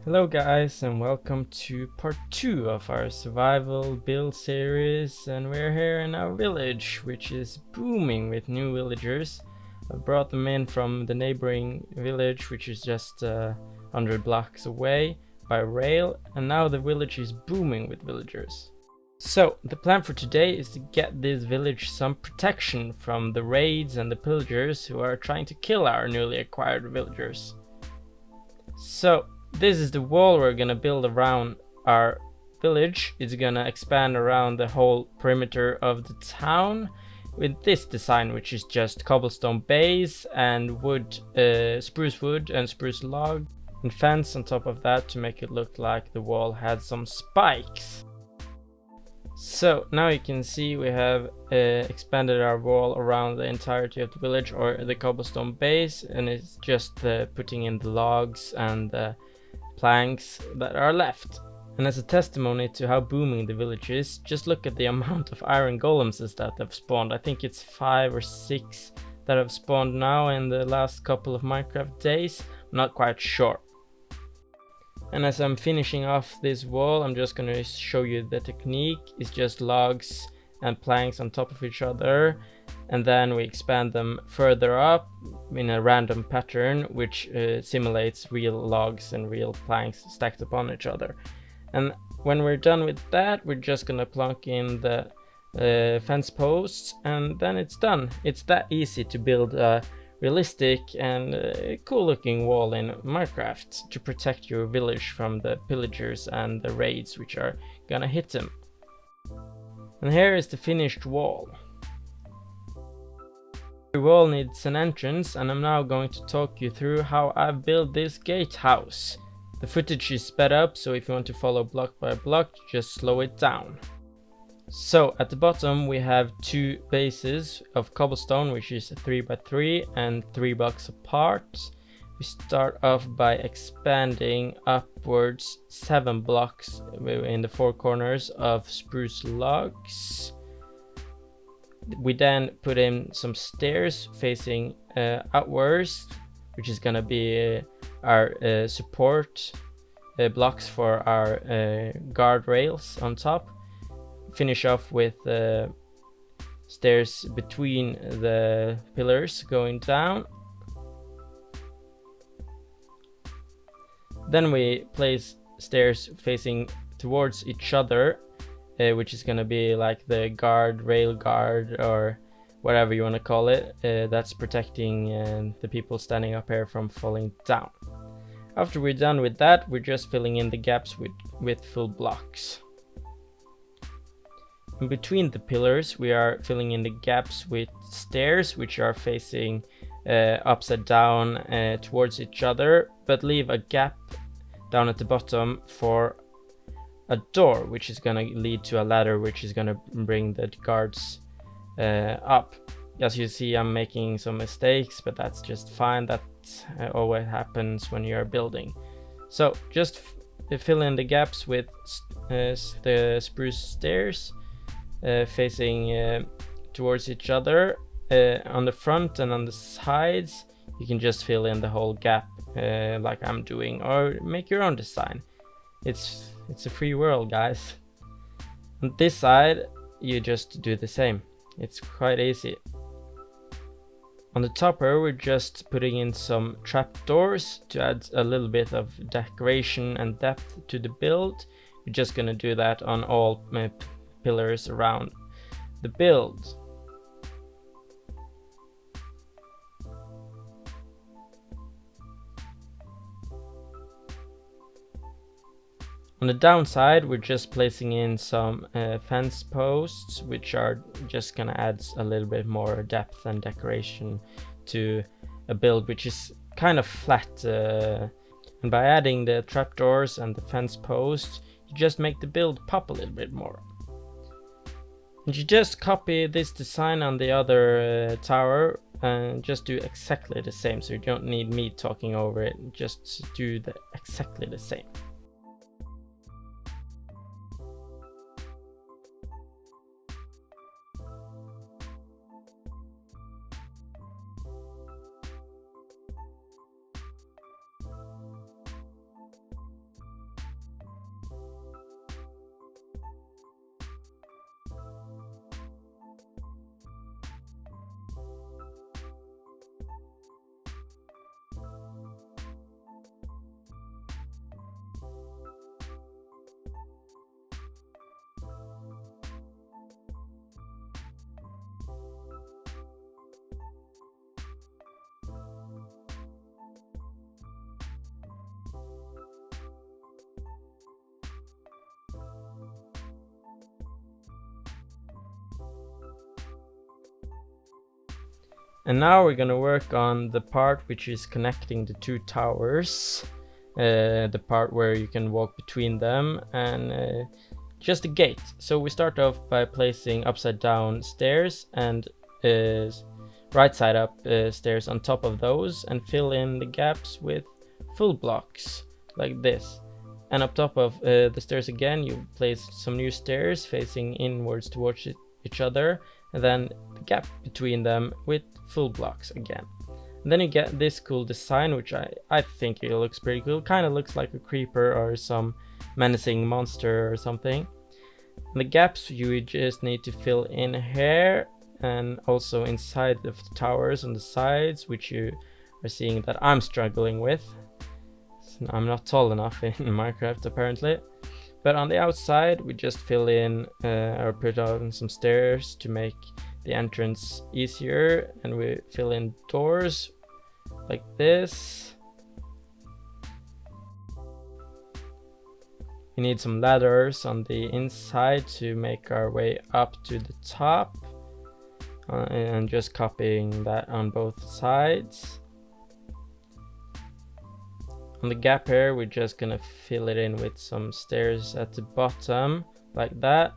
Hello guys, and welcome to part 2 of our survival build series, and we're here in our village, which is booming with new villagers. I brought them in from the neighboring village, which is just 100 blocks away by rail, and now the village is booming with villagers. So the plan for today is to get this village some protection from the raids and the pillagers who are trying to kill our newly acquired villagers. So this is the wall we're gonna build around our village. It's gonna expand around the whole perimeter of the town with this design, which is just cobblestone base and wood, spruce wood and spruce log, and fence on top of that to make it look like the wall had some spikes. So now you can see we have expanded our wall around the entirety of the village, or the cobblestone base, and it's just putting in the logs and the planks that are left. And as a testimony to how booming the village is, just look at the amount of iron golems that have spawned. I think it's 5 or 6 that have spawned now in the last couple of Minecraft days. I'm not quite sure. And as I'm finishing off this wall, I'm just going to show you the technique. It's just logs and planks on top of each other, and then we expand them further up in a random pattern which simulates real logs and real planks stacked upon each other. And when we're done with that, we're just gonna plonk in the fence posts, and then it's done. It's that easy to build a realistic and cool looking wall in Minecraft to protect your village from the pillagers and the raids which are gonna hit them. And here is the finished wall. The wall needs an entrance, and I'm now going to talk you through how I've built this gatehouse. The footage is sped up, so if you want to follow block by block, just slow it down. So at the bottom we have 2 bases of cobblestone, which is 3 by 3 and 3 blocks apart. We start off by expanding upwards 7 blocks in the 4 corners of spruce logs. We then put in some stairs facing outwards, which is gonna be our support blocks for our guardrails on top. Finish off with stairs between the pillars going down. Then we place stairs facing towards each other, which is going to be like the rail guard, or whatever you want to call it, that's protecting the people standing up here from falling down. After we're done with that, we're just filling in the gaps with full blocks. In between the pillars, we are filling in the gaps with stairs, which are facing upside down towards each other, but leave a gap down at the bottom for a door, which is going to lead to a ladder, which is going to bring the guards up. As you see, I'm making some mistakes, but that's just fine. That always happens when you're building. So just fill in the gaps with the spruce stairs facing towards each other. On the front and on the sides, you can just fill in the whole gap like I'm doing, or make your own design. It's a free world, guys. On this side, you just do the same. It's quite easy. On the top here, we're just putting in some trapdoors to add a little bit of decoration and depth to the build. We're just gonna do that on all pillars around the build. On the downside, we're just placing in some fence posts, which are just gonna add a little bit more depth and decoration to a build which is kind of flat. And by adding the trapdoors and the fence posts, you just make the build pop a little bit more. And you just copy this design on the other tower and just do exactly the same. So you don't need me talking over it, just do exactly the same. And now we're gonna work on the part which is connecting the two towers, the part where you can walk between them, and just a gate. So we start off by placing upside down stairs and right side up stairs on top of those, and fill in the gaps with full blocks like this. And up top of the stairs again, you place some new stairs facing inwards towards each other, and then the gap between them with full blocks again. And then you get this cool design, which I think it looks pretty cool. Kind of looks like a creeper or some menacing monster or something. And the gaps you just need to fill in here, and also inside of the towers on the sides, which you are seeing that I'm struggling with. So I'm not tall enough in Minecraft apparently. But on the outside we just fill in or put on some stairs to make the entrance easier, and we fill in doors like this. We need some ladders on the inside to make our way up to the top, and just copying that on both sides. On the gap here, we're just gonna fill it in with some stairs at the bottom like that.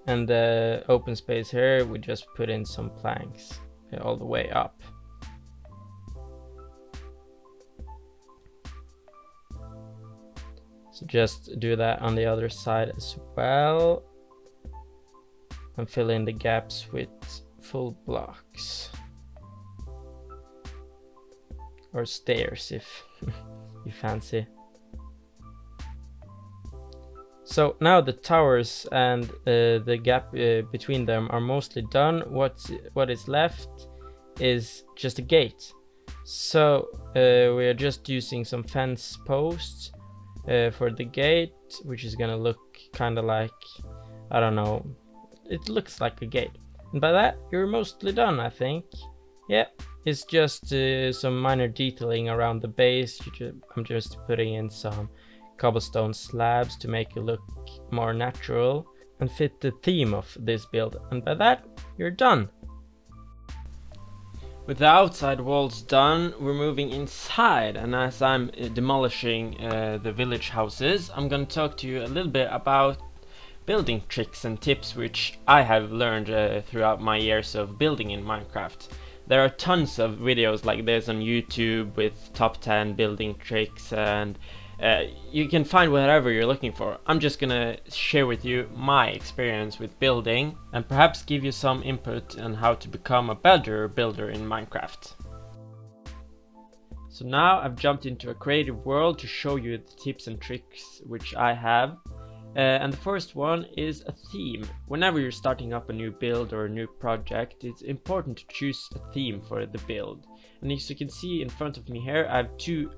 And the open space here, we just put in some planks all the way up. So just do that on the other side as well, and fill in the gaps with full blocks, or stairs if you fancy. So now the towers and the gap between them are mostly done. What is left is just a gate. So we are just using some fence posts for the gate, which is gonna look kind of like, I don't know, it looks like a gate. And by that you're mostly done, I think. Yeah, it's just some minor detailing around the base. I'm just putting in some cobblestone slabs to make it look more natural and fit the theme of this build, and by that you're done. With the outside walls done, we're moving inside, and as I'm demolishing the village houses, I'm gonna talk to you a little bit about building tricks and tips which I have learned throughout my years of building in Minecraft. There are tons of videos like this on YouTube with top 10 building tricks, and you can find whatever you're looking for. I'm just gonna share with you my experience with building, and perhaps give you some input on how to become a better builder in Minecraft. So now I've jumped into a creative world to show you the tips and tricks which I have. And the first one is a theme. Whenever you're starting up a new build or a new project, it's important to choose a theme for the build. And as you can see in front of me here, I have two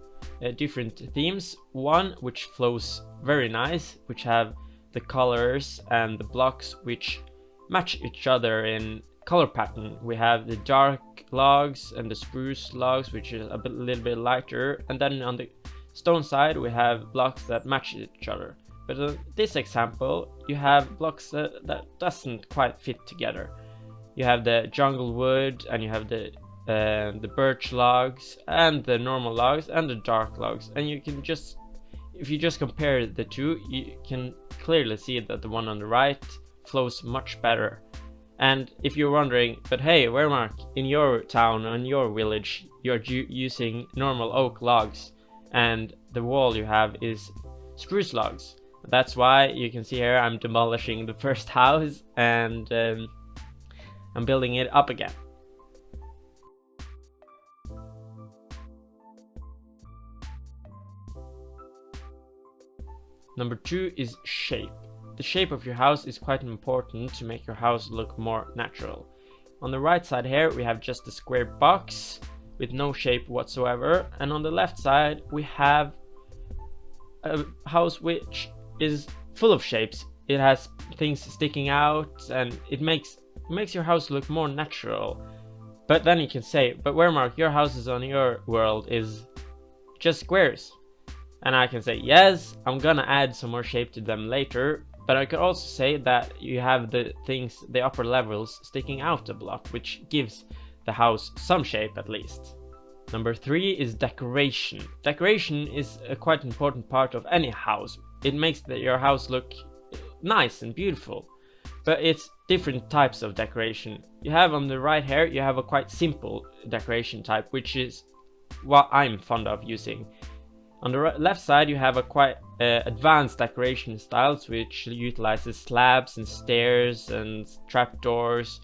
different themes. One which flows very nice, which have the colors and the blocks which match each other in color pattern. We have the dark logs and the spruce logs, which is a little bit lighter, and then on the stone side we have blocks that match each other. But in this example you have blocks that doesn't quite fit together. You have the jungle wood, and you have the birch logs and the normal logs and the dark logs, and you can just, if you just compare the two, you can clearly see that the one on the right flows much better. And if you're wondering, but hey, Weremark, in your town, in your village, you're using normal oak logs and the wall you have is spruce logs. That's why you can see here I'm demolishing the first house, and I'm building it up again. Number 2 is shape. The shape of your house is quite important to make your house look more natural. On the right side here we have just a square box with no shape whatsoever, and on the left side we have a house which is full of shapes. It has things sticking out, and it makes your house look more natural. But then you can say, but Weremark, your houses on your world is just squares. And I can say, yes, I'm gonna add some more shape to them later, But I could also say that you have the upper levels sticking out the block, which gives the house some shape at least. Number 3 is decoration. Decoration is a quite important part of any house. It makes your house look nice and beautiful. But it's different types of decoration. You have on the right here, you have a quite simple decoration type, which is what I'm fond of using. On the left side, you have a quite advanced decoration styles, which utilizes slabs and stairs and trapdoors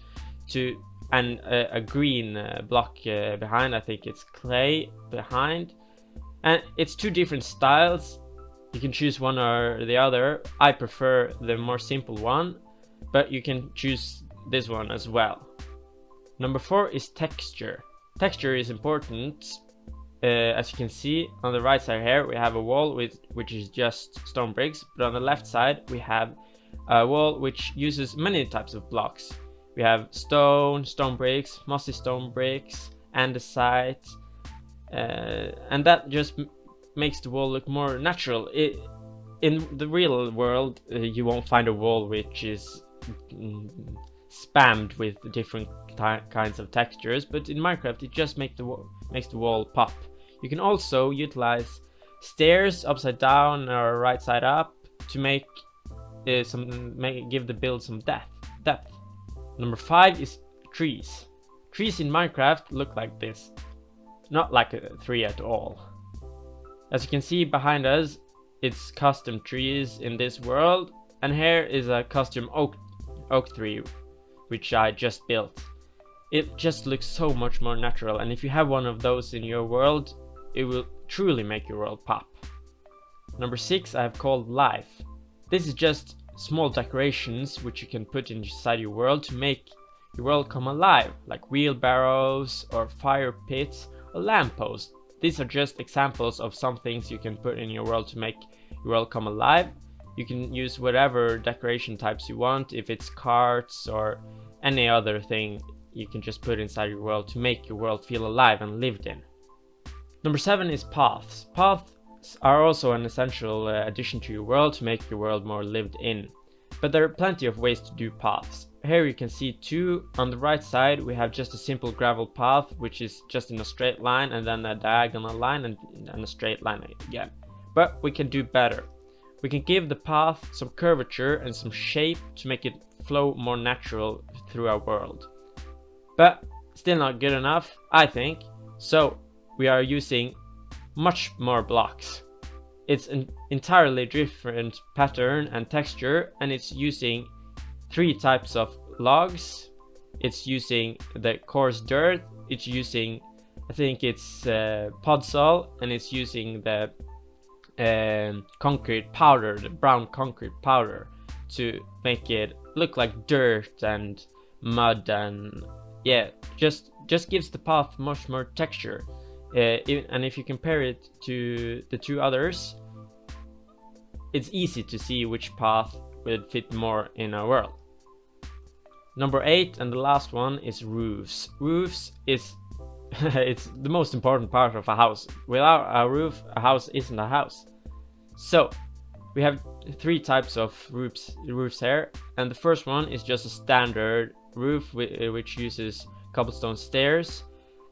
and a green block behind. I think it's clay behind, and it's 2 different styles. You can choose one or the other. I prefer the more simple one, but you can choose this one as well. Number 4 is texture. Texture is important. As you can see on the right side here, we have a wall which is just stone bricks, but on the left side we have a wall which uses many types of blocks. We have stone bricks, mossy stone bricks, andesite, and that just makes the wall look more natural. In the real world, you won't find a wall which is spammed with different kinds of textures, but in Minecraft it just makes the wall pop. You can also utilize stairs upside down or right side up to give the build some depth. Number 5 is trees. Trees in Minecraft look like this, not like a tree at all. As you can see behind us, it's custom trees in this world, and here is a custom oak tree which I just built. It just looks so much more natural, and if you have one of those in your world, it will truly make your world pop. Number 6 I have called life. This is just small decorations which you can put inside your world to make your world come alive, like wheelbarrows or fire pits or lampposts. These are just examples of some things you can put in your world to make your world come alive. You can use whatever decoration types you want. If it's carts or any other thing, you can just put inside your world to make your world feel alive and lived in. Number 7 is paths. Paths are also an essential addition to your world to make your world more lived in. But there are plenty of ways to do paths. Here you can see 2. On the right side we have just a simple gravel path, which is just in a straight line, and then a diagonal line and a straight line again. But we can do better. We can give the path some curvature and some shape to make it flow more natural through our world. But still not good enough, I think. So we are using much more blocks. It's an entirely different pattern and texture, and it's using 3 types of logs. It's using the coarse dirt, it's using, I think it's podzol, and it's using the concrete powder, the brown concrete powder, to make it look like dirt and mud, and yeah, just gives the path much more texture. And if you compare it to the 2 others, it's easy to see which path would fit more in our world. Number 8 and the last one is roofs. Roofs is it's the most important part of a house. Without a roof, a house isn't a house. So we have 3 types of roofs here, and the first one is just a standard roof which uses cobblestone stairs,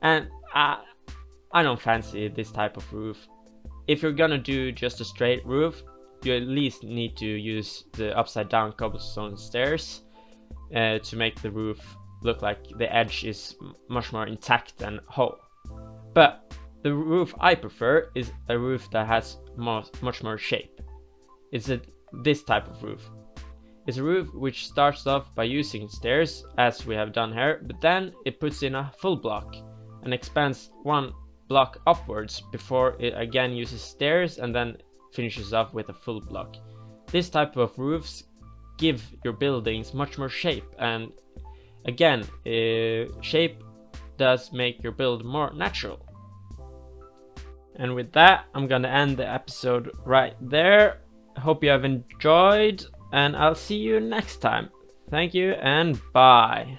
and I don't fancy this type of roof. If you're gonna do just a straight roof, you at least need to use the upside down cobblestone stairs to make the roof look like the edge is much more intact and whole. But the roof I prefer is a roof that has much more shape. It's this type of roof. It's a roof which starts off by using stairs, as we have done here, but then it puts in a full block and expands 1 block upwards before it again uses stairs and then finishes off with a full block. This type of roofs give your buildings much more shape, and again, shape does make your build more natural. And with that, I'm gonna end the episode right there. I hope you have enjoyed, and I'll see you next time. Thank you and bye.